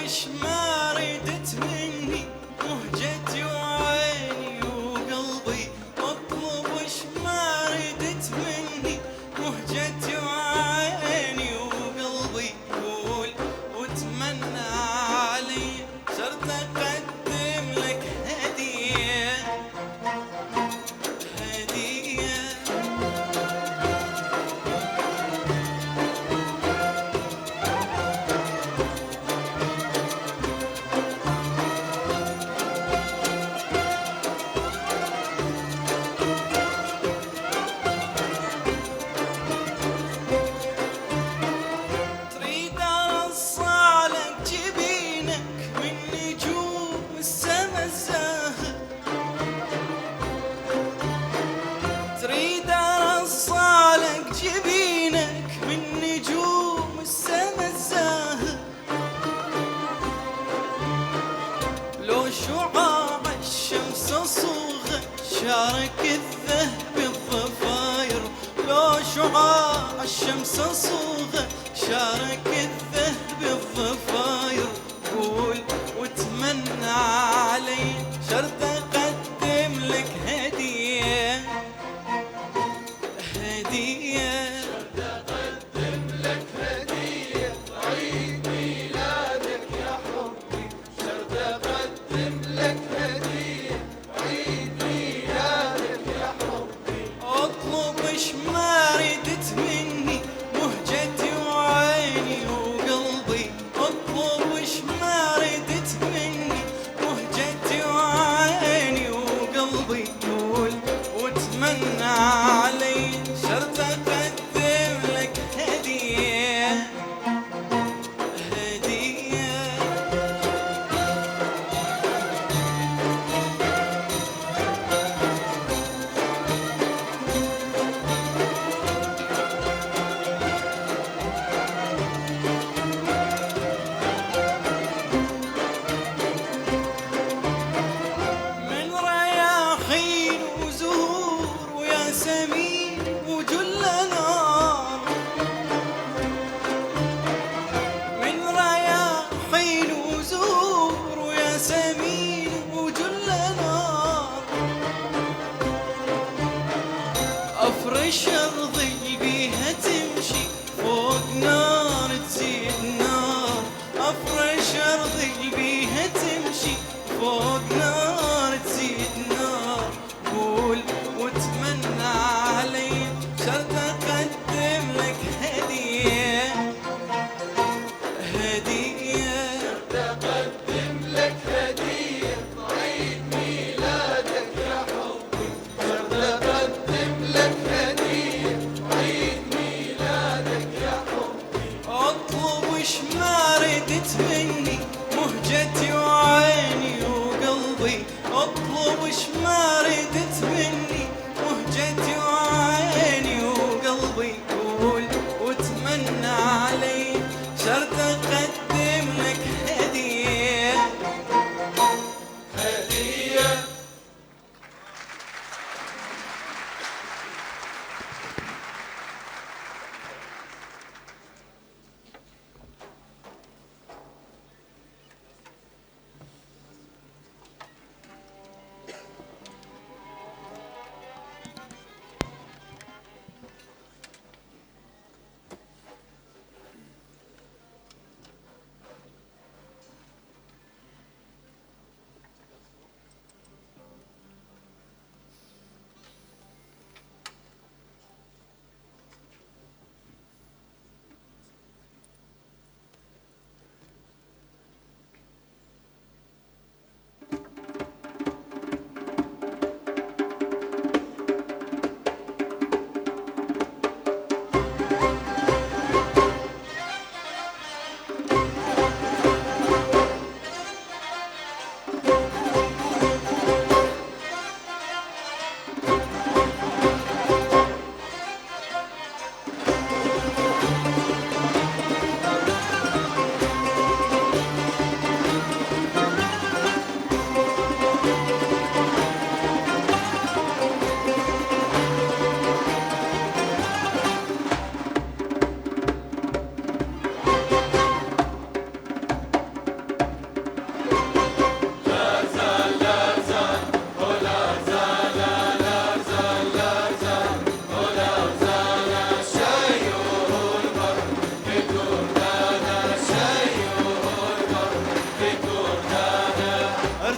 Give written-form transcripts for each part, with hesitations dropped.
وش ما ردت مني مهجتي وعيني وقلبي، اطلب وش ما ردت مني مهجتي وعيني وقلبي، قول وتمنى علي صرت اقدم لك هدية هدية. تريد ارصالك جبينك من نجوم السما الزاهر، لو شعاع الشمس صوغه شارك الذهب الضفاير، لو شعاع الشمس صوغه شارك الذهب الضفاير، قول وتمنى علي شرط اقدم لك هديه هدية. شرط أقدم لك هدية عيد ميلادك يا حبي، شرط أقدم لك هدية عيد ميلادك يا حبي. اطلب وش ما ردت مني مهجتي وعيني وقلبي، اطلب وش ما ردت مني مهجتي وعيني وقلبي، قول وتمنى علي شرط اقدم لك هدية هدية. من رياحين وزهور وياسمين وجل نار، من رياحين وزهور وياسمين وجل نار، افرش ارضي بيها تمشي فوق نار تزيد نار، افرش ارضي بيها تمشي فوق نار تزيد نار، قول وتمنى علي شرط اقدم لك هدية هدية. شرط أقدم لك هدية عيد ميلادك يا حبي، شرط أقدم لك هدية عيد ميلادك يا حبي. اطلب وش ما ردت مني مهجتي وعيني وقلبي،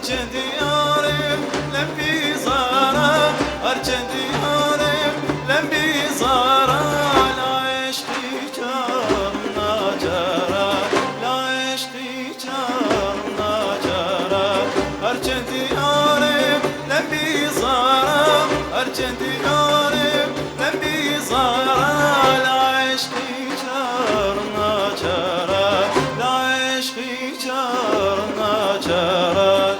أرجع ديارهم لم بيزارة أرجع ديارهم لم بيزارة لا عشقي جارنا جارة لا عشقي جارنا جارة أرجع ديارهم لم بيزارة أرجع ديارهم لم بيزارة لا عشقي جارنا جارة لا عشقي جارنا جارة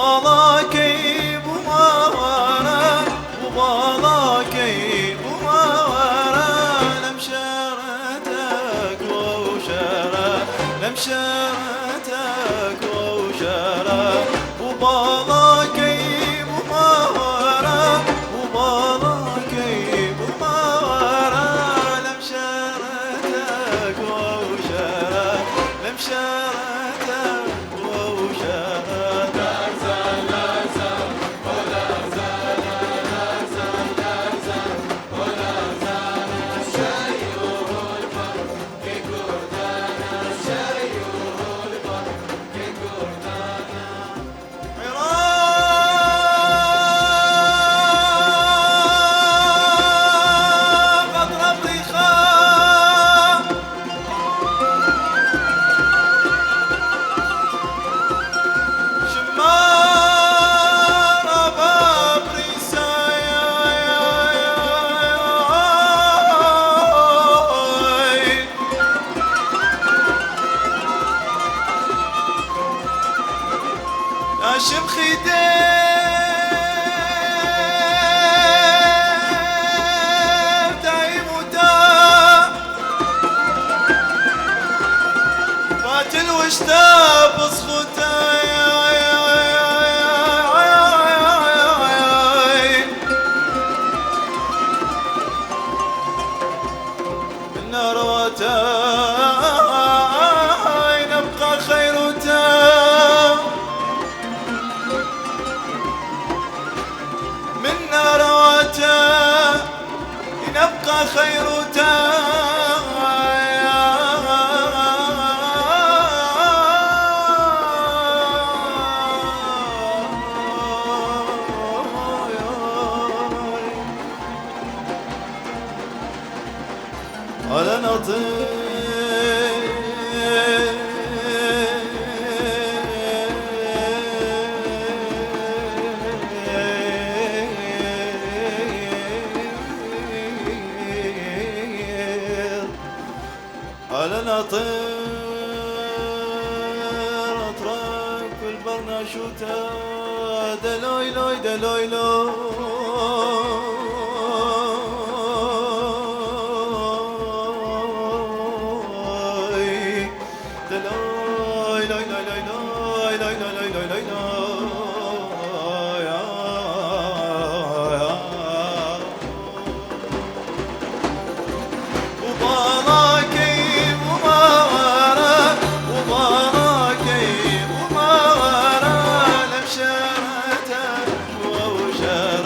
وبالاكي بماورا وبالاكي بماورا لمشارتك ووشارا لمشارتك ووشارا وبالاكي بماورا وبالاكي بماورا لمشارتك ووشارا لمشارتك ووشارا هاشم خديم دايم وتاب فاتل واشتاب صخوته من ناروته نبقى خيرته من ناروته نبقى خيرته على نطير على نطير أطراق البرناشوتة دلوي لوي دلوي لوي دلوي لوي لوي لوي لوي لوي لوي لوي لوي وبالاكي وماورا لمشارتك ووشارتك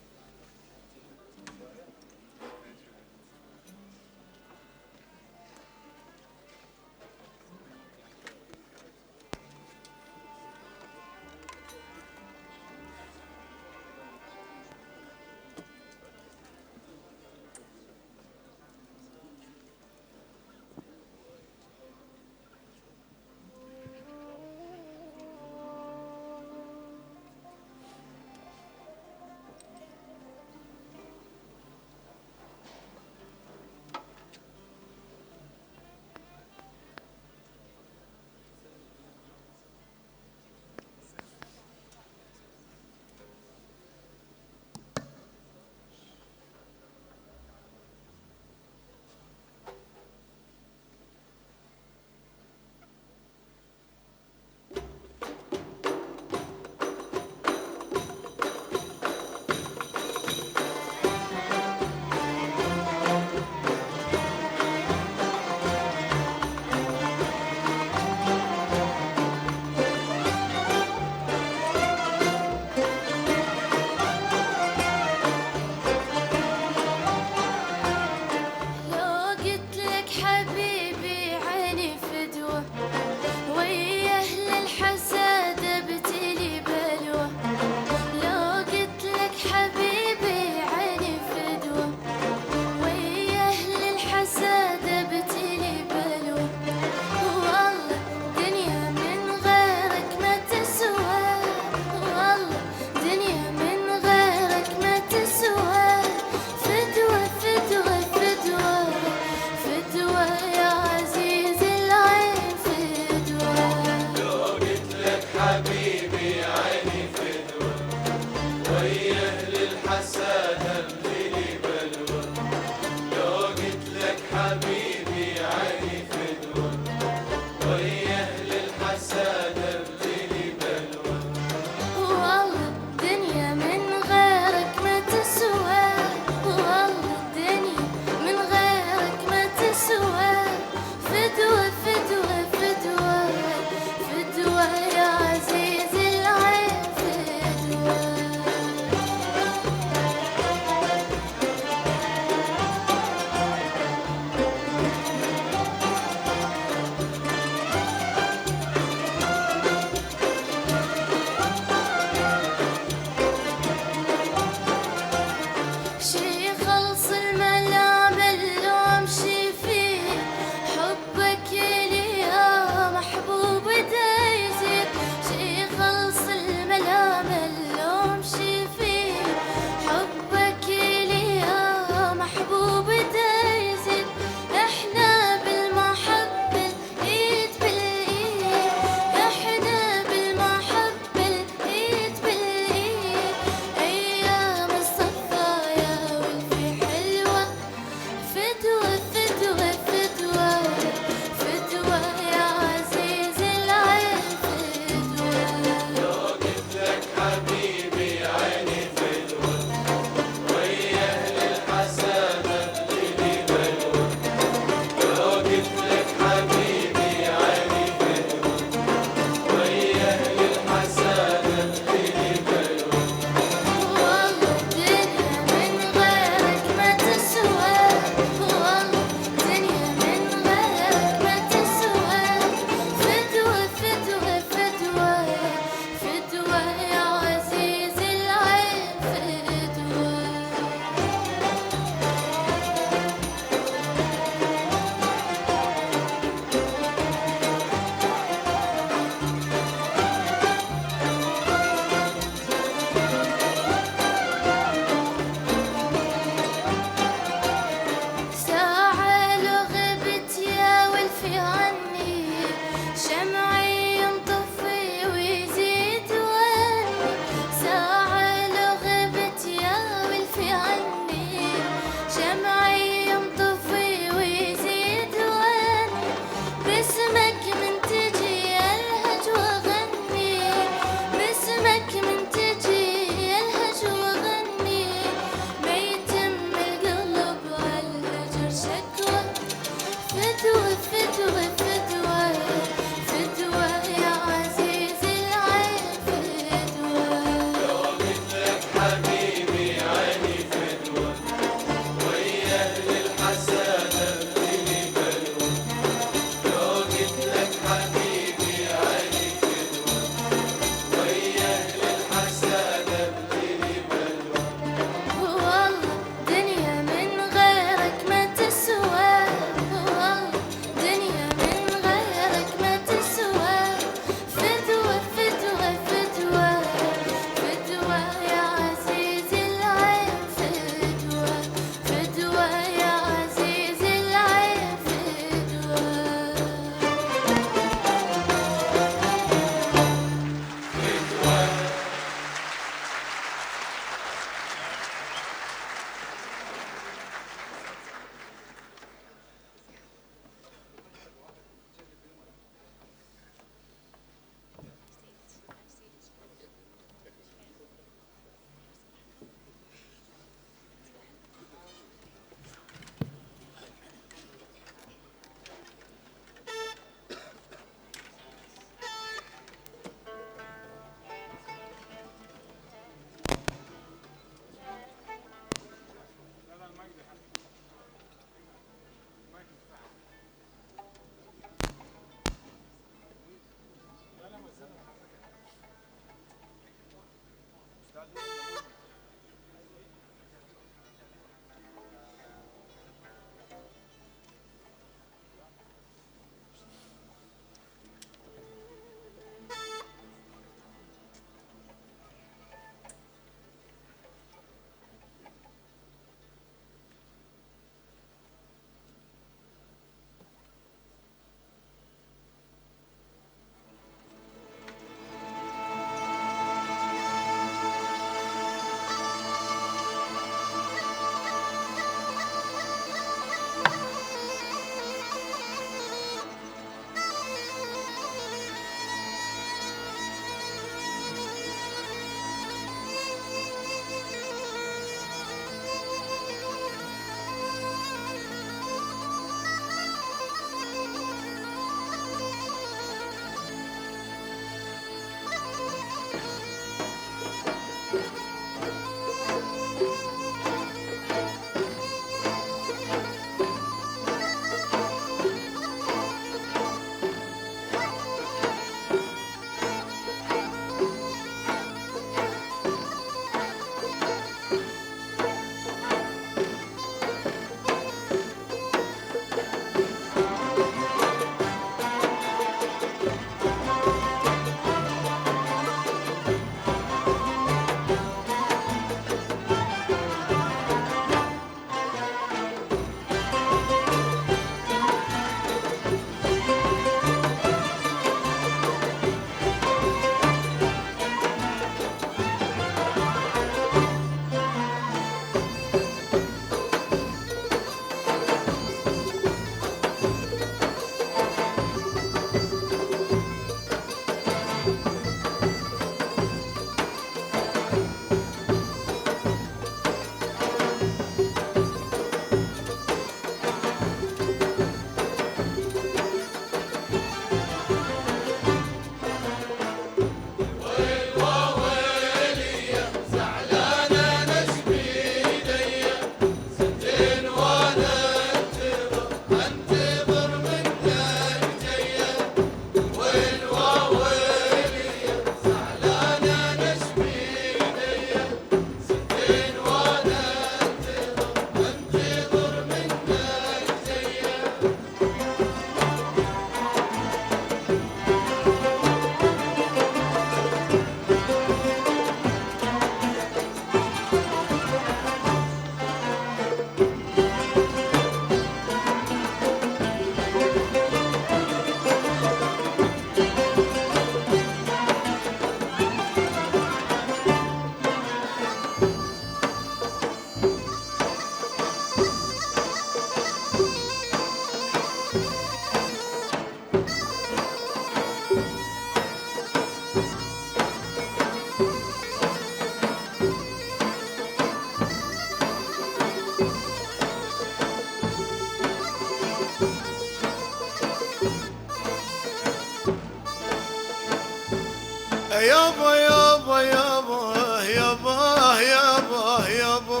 يابا يابا يابا يابا يابا يابا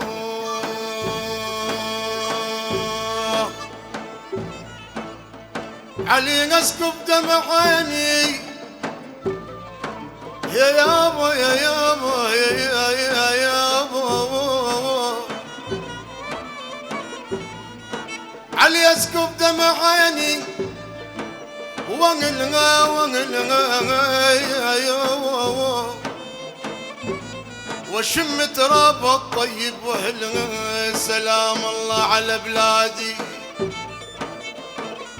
علي اسكب دمع عيني يا يابا يا يابا يا يابا علي اسكب دمع عيني وانغا وشم تراب الطيب واهلها سلام الله على بلادي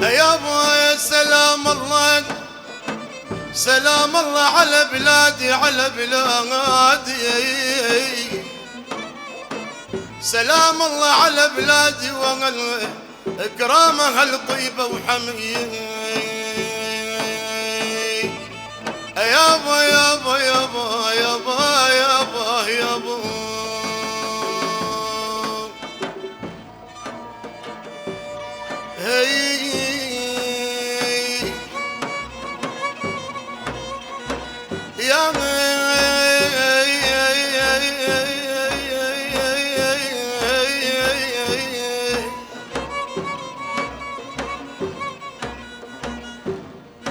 يابا يا سلام الله سلام الله على بلادي على بلادي سلام الله على بلادي اكرامها الطيبة وحميه يابا يابا يابا يابا يابا يابا هي يا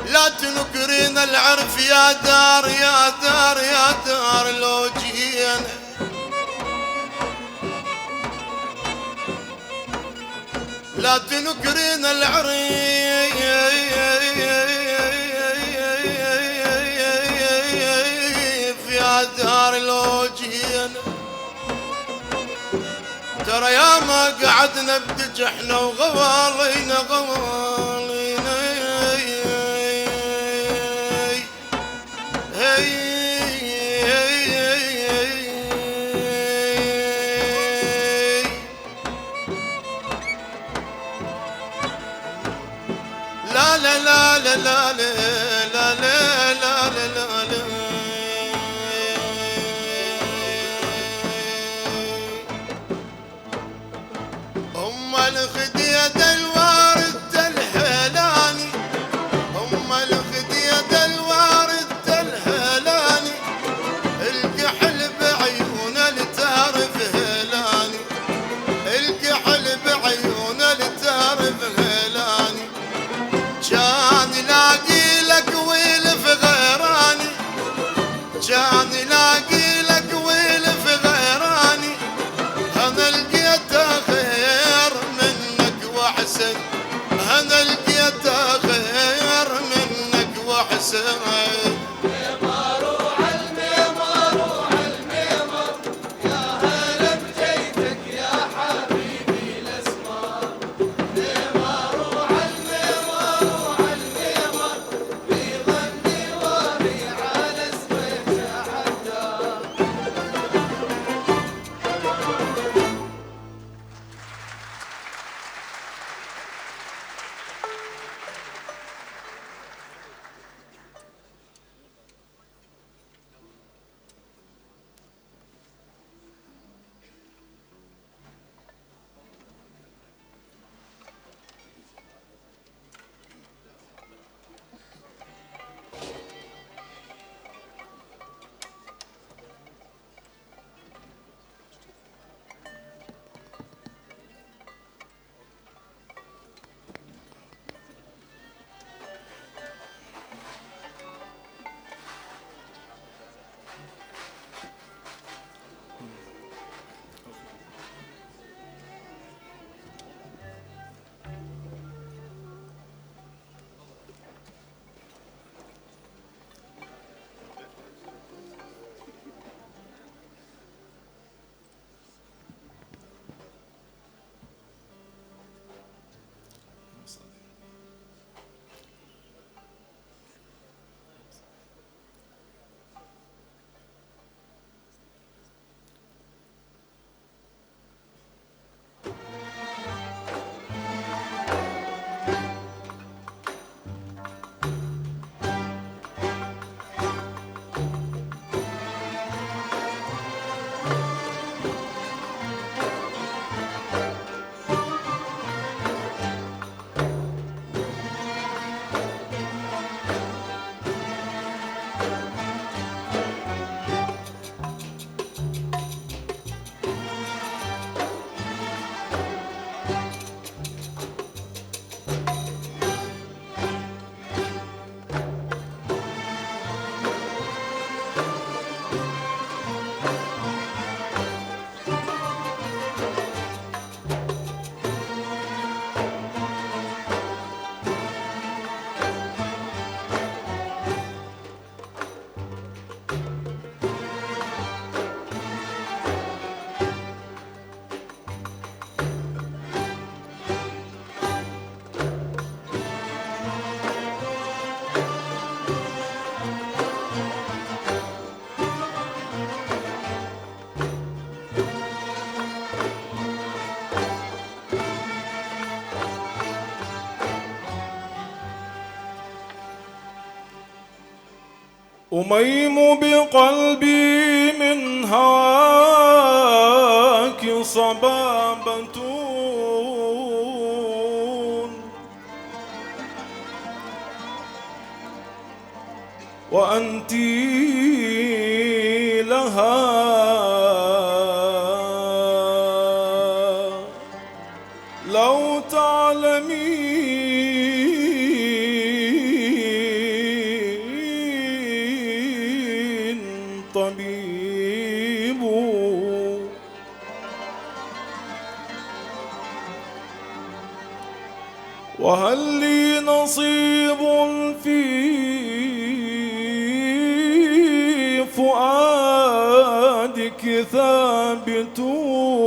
لا تنكرين العرف يا دار يا دار يا دار لو جينا لا تنكرين العرف يا دار لو جينا ترى يا ما قعدنا بدجحنا وغوالينا غوالينا لا لا لا لا لا لا لا لا لا لا أم الخدية الوارد الهلاني أم الخدية الوارد الهلاني الكحل بعيون التعرف هلاني الكحل بعيون التعرف هلاني كان لاقي لك ويلف غيراني كان لاقي لك ويلف غيراني انا لقيته خير منك واحسن انا لقيته خير منك واحسن أميم بقلبي من هواك صبابة، وأنت لها لو تعلمين طبيب. وهل لي نصيب في فؤادك ثابتون،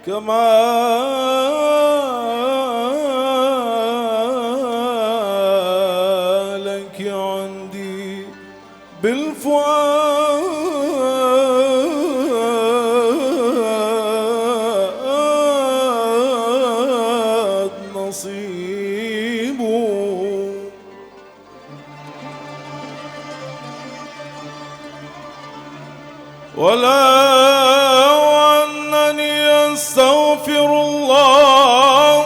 كما لك عندي بالفؤاد نصيب. ولو أنني أستغفر الله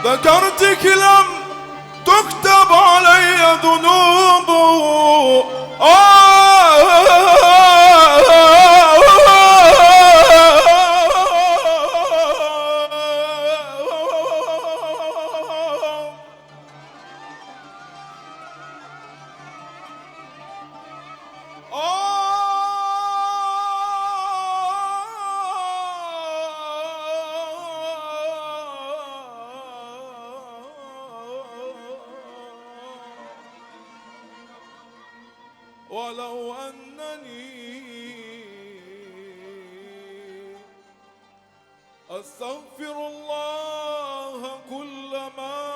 ذكرتك لم تكتب علي ذنوب. ولو أنني أستغفر الله كلما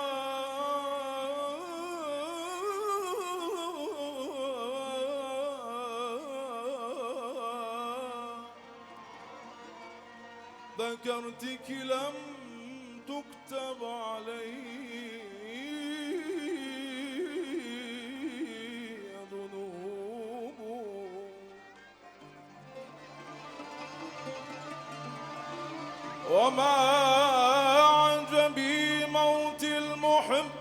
ذكرتك لم تكتب علي وما عجبي موت المحبين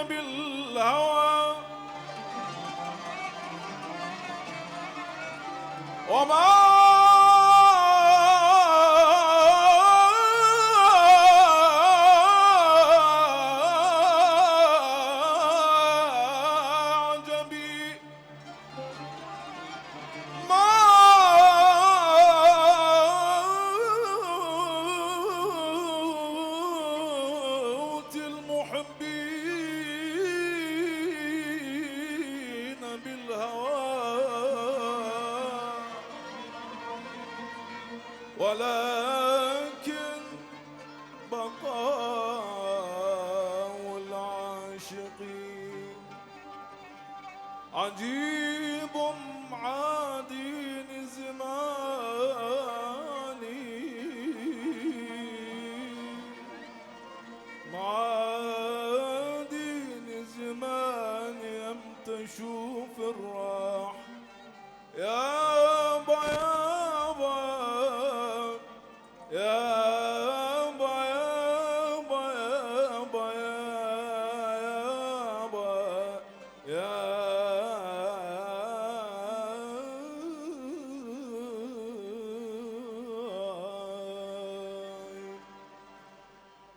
بالهوى. وما ولكن بقاء العاشقين عجيب معادين زماني، معادين زماني أمتى أشوف الراح يابا يابا يابا يابا يابا يابا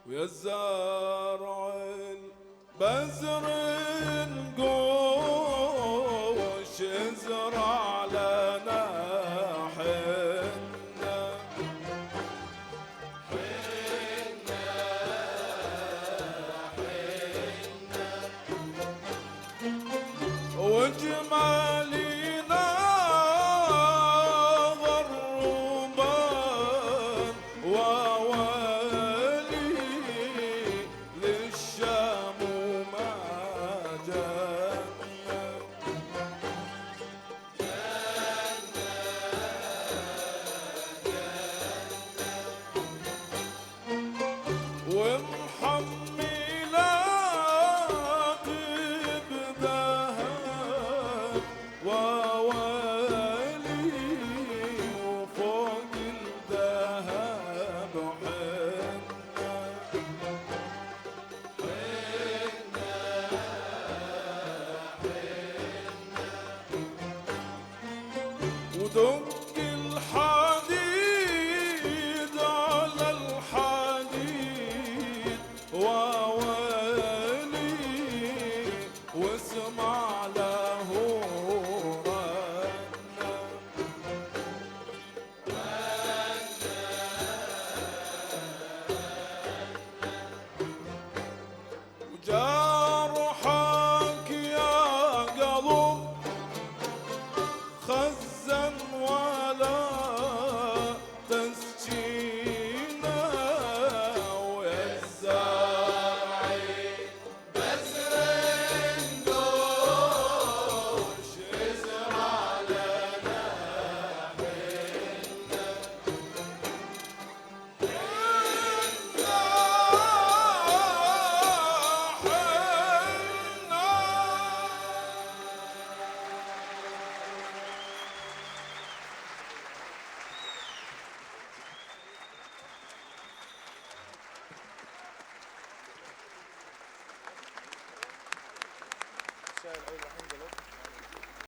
ويا الزارع البزر نقول الشاعر الحين دلوقتي